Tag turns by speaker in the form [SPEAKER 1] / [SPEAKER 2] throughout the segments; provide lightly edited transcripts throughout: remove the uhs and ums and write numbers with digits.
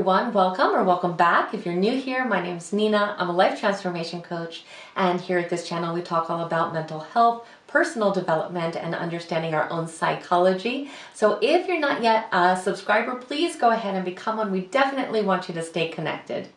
[SPEAKER 1] everyone, welcome or welcome back. If you're new here, my name is Nina. I'm a life transformation coach, and here at this channel we talk all about mental health, personal development, and understanding our own psychology. So if you're not yet a subscriber, please go ahead and become one. We definitely want you to stay connected.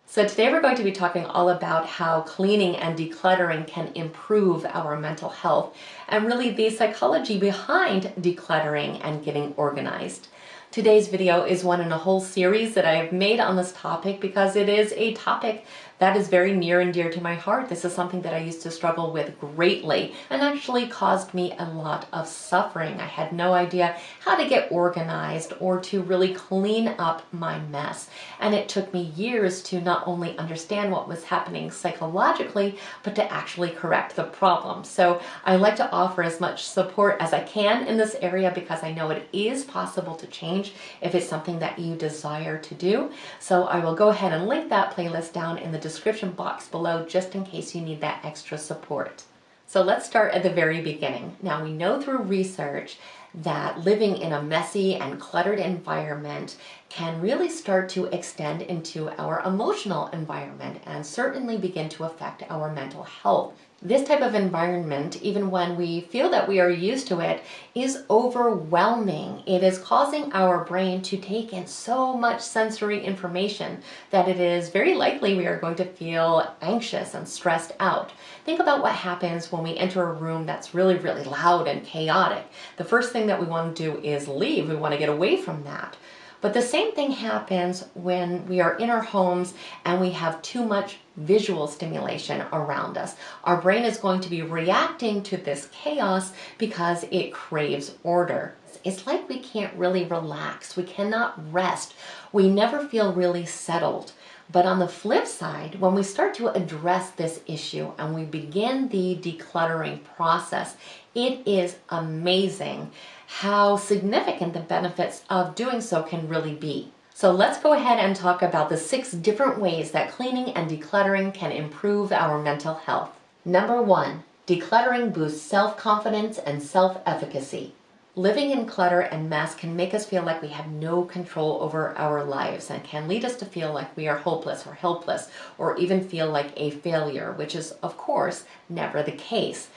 [SPEAKER 1] So today we're going to be talking all about how cleaning and decluttering can improve our mental health and really the psychology behind decluttering and getting organized. Today's video is one in a whole series that I have made on this topic because it is a topic that is very near and dear to my heart. This is something that I used to struggle with greatly and actually caused me a lot of suffering. I had no idea how to get organized or to really clean up my mess. And it took me years to not only understand what was happening psychologically, but to actually correct the problem. So I like to offer as much support as I can in this area because I know it is possible to change if it's something that you desire to do. So I will go ahead and link that playlist down in the description box below just in case you need that extra support. So let's start at the very beginning. Now we know through research that living in a messy and cluttered environment can really start to extend into our emotional environment and certainly begin to affect our mental health. This type of environment, even when we feel that we are used to it, is overwhelming. It is causing our brain to take in so much sensory information that it is very likely we are going to feel anxious and stressed out. Think about what happens when we enter a room that's really, really loud and chaotic. The first thing that we want to do is leave. We want to get away from that. But the same thing happens when we are in our homes and we have too much visual stimulation around us. Our brain is going to be reacting to this chaos because it craves order. It's like we can't really relax. We cannot rest. We never feel really settled. But on the flip side, when we start to address this issue and we begin the decluttering process, it is amazing how significant the benefits of doing so can really be. So let's go ahead and talk about the 6 different ways that cleaning and decluttering can improve our mental health. Number 1, decluttering boosts self-confidence and self-efficacy. Living in clutter and mess can make us feel like we have no control over our lives and can lead us to feel like we are hopeless or helpless or even feel like a failure, which is, of course, never the case.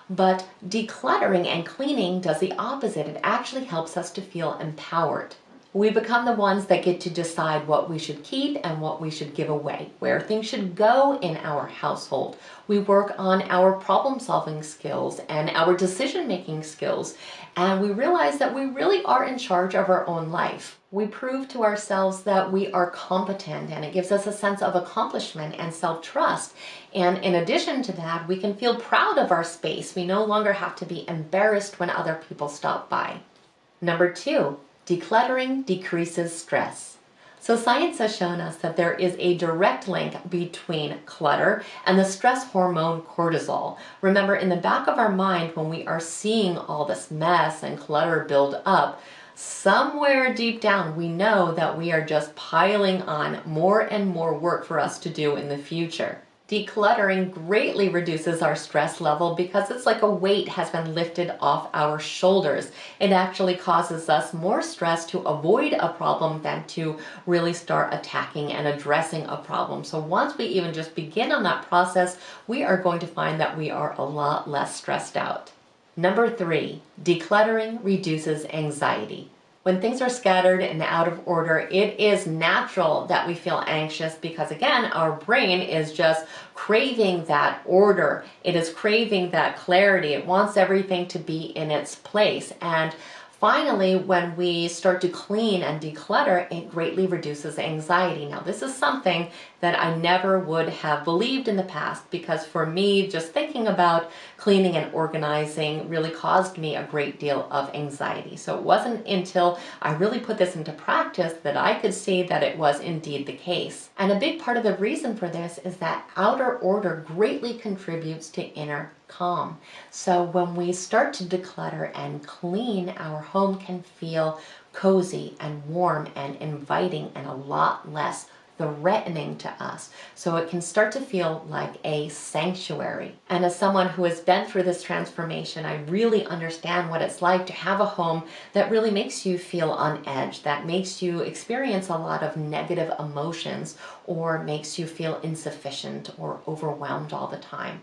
[SPEAKER 1] But decluttering and cleaning does the opposite. It actually helps us to feel empowered. We become the ones that get to decide what we should keep and what we should give away, where things should go in our household. We work on our problem-solving skills and our decision-making skills, and we realize that we really are in charge of our own life. We prove to ourselves that we are competent, and it gives us a sense of accomplishment and self-trust. And in addition to that, we can feel proud of our space. We no longer have to be embarrassed when other people stop by. Number 2, decluttering decreases stress. So science has shown us that there is a direct link between clutter and the stress hormone cortisol. Remember, in the back of our mind, when we are seeing all this mess and clutter build up, somewhere deep down we know that we are just piling on more and more work for us to do in the future. Decluttering greatly reduces our stress level because it's like a weight has been lifted off our shoulders. It actually causes us more stress to avoid a problem than to really start attacking and addressing a problem. So once we even just begin on that process, we are going to find that we are a lot less stressed out. Number 3, decluttering reduces anxiety. When things are scattered and out of order, it is natural that we feel anxious because, again, our brain is just craving that order. It is craving that clarity. It wants everything to be in its place. And finally, when we start to clean and declutter, it greatly reduces anxiety. Now, this is something that I never would have believed in the past because for me, just thinking about cleaning and organizing really caused me a great deal of anxiety. So it wasn't until I really put this into practice that I could see that it was indeed the case. And a big part of the reason for this is that outer order greatly contributes to inner calm. So when we start to declutter and clean, our home can feel cozy and warm and inviting and a lot less threatening to us. So it can start to feel like a sanctuary. And as someone who has been through this transformation, I really understand what it's like to have a home that really makes you feel on edge, that makes you experience a lot of negative emotions, or makes you feel insufficient or overwhelmed all the time.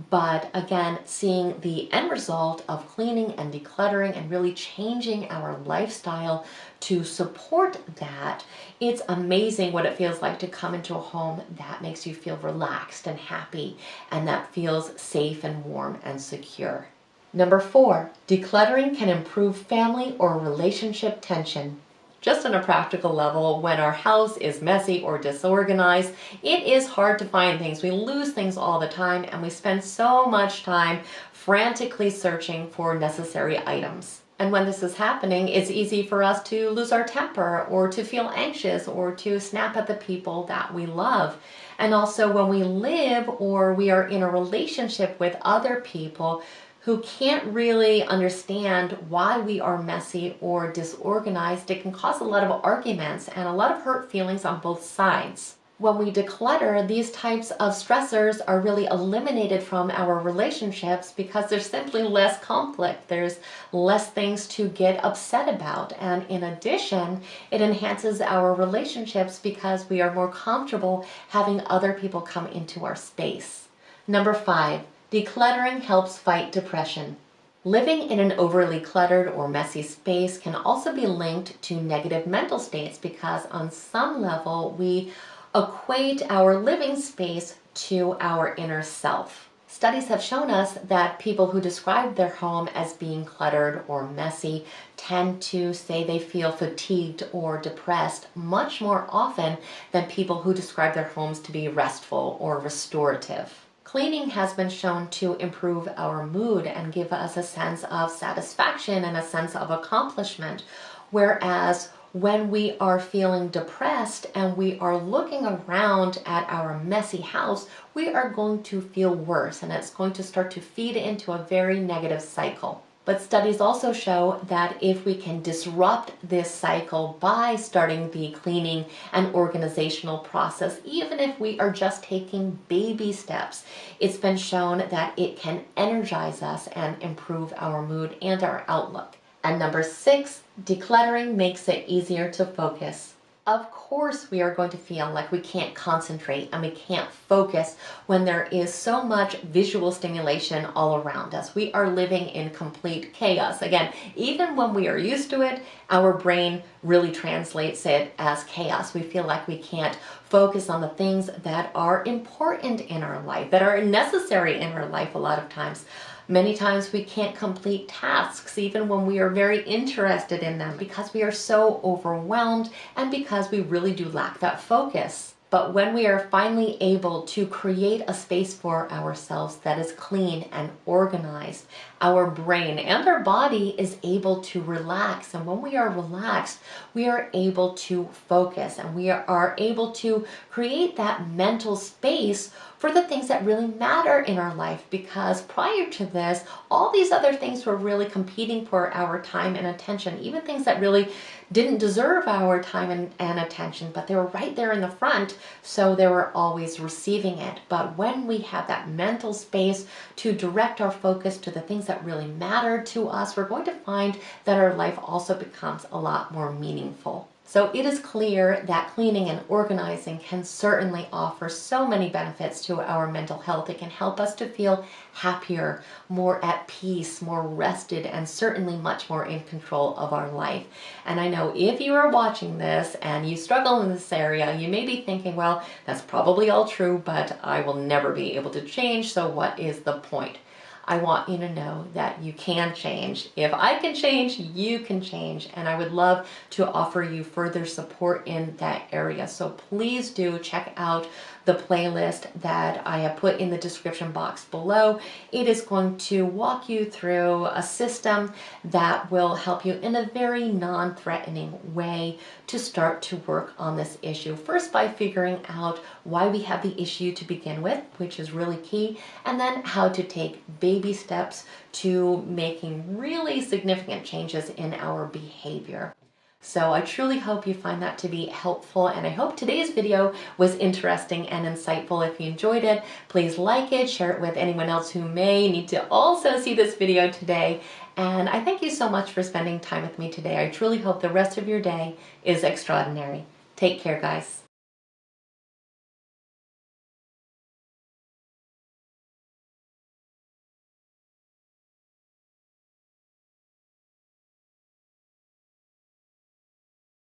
[SPEAKER 1] But again, seeing the end result of cleaning and decluttering and really changing our lifestyle to support that, it's amazing what it feels like to come into a home that makes you feel relaxed and happy, and that feels safe and warm and secure. Number 4, decluttering can improve family or relationship tension. Just on a practical level, when our house is messy or disorganized, it is hard to find things. We lose things all the time, and we spend so much time frantically searching for necessary items. And when this is happening, it's easy for us to lose our temper, or to feel anxious, or to snap at the people that we love. And also when we live or we are in a relationship with other people who can't really understand why we are messy or disorganized, it can cause a lot of arguments and a lot of hurt feelings on both sides. When we declutter, these types of stressors are really eliminated from our relationships because there's simply less conflict. There's less things to get upset about. And in addition, it enhances our relationships because we are more comfortable having other people come into our space. Number 5, decluttering helps fight depression. Living in an overly cluttered or messy space can also be linked to negative mental states because on some level we equate our living space to our inner self. Studies have shown us that people who describe their home as being cluttered or messy tend to say they feel fatigued or depressed much more often than people who describe their homes to be restful or restorative. Cleaning has been shown to improve our mood and give us a sense of satisfaction and a sense of accomplishment, whereas when we are feeling depressed and we are looking around at our messy house, we are going to feel worse, and it's going to start to feed into a very negative cycle. But studies also show that if we can disrupt this cycle by starting the cleaning and organizational process, even if we are just taking baby steps, it's been shown that it can energize us and improve our mood and our outlook. And number 6, decluttering makes it easier to focus. Of course, we are going to feel like we can't concentrate and we can't focus when there is so much visual stimulation all around us. We are living in complete chaos. Again, even when we are used to it, our brain really translates it as chaos. We feel like we can't focus on the things that are important in our life, that are necessary in our life a lot of times. Many times we can't complete tasks even when we are very interested in them because we are so overwhelmed and because we really do lack that focus. But when we are finally able to create a space for ourselves that is clean and organized, our brain and our body is able to relax. And when we are relaxed, we are able to focus and we are able to create that mental space for the things that really matter in our life, because prior to this, all these other things were really competing for our time and attention, even things that really didn't deserve our time and attention, but they were right there in the front, so they were always receiving it. But when we have that mental space to direct our focus to the things that really matter to us, we're going to find that our life also becomes a lot more meaningful. So it is clear that cleaning and organizing can certainly offer so many benefits to our mental health. It can help us to feel happier, more at peace, more rested, and certainly much more in control of our life. And I know if you are watching this and you struggle in this area, you may be thinking, well, that's probably all true, but I will never be able to change, so what is the point? I want you to know that you can change. If I can change, you can change. And I would love to offer you further support in that area. So please do check out the playlist that I have put in the description box below. It is going to walk you through a system that will help you in a very non-threatening way to start to work on this issue. First, by figuring out why we have the issue to begin with, which is really key, and then how to take baby steps to making really significant changes in our behavior. So I truly hope you find that to be helpful, and I hope today's video was interesting and insightful. If you enjoyed it, please like it, share it with anyone else who may need to also see this video today. And I thank you so much for spending time with me today. I truly hope the rest of your day is extraordinary. Take care, guys.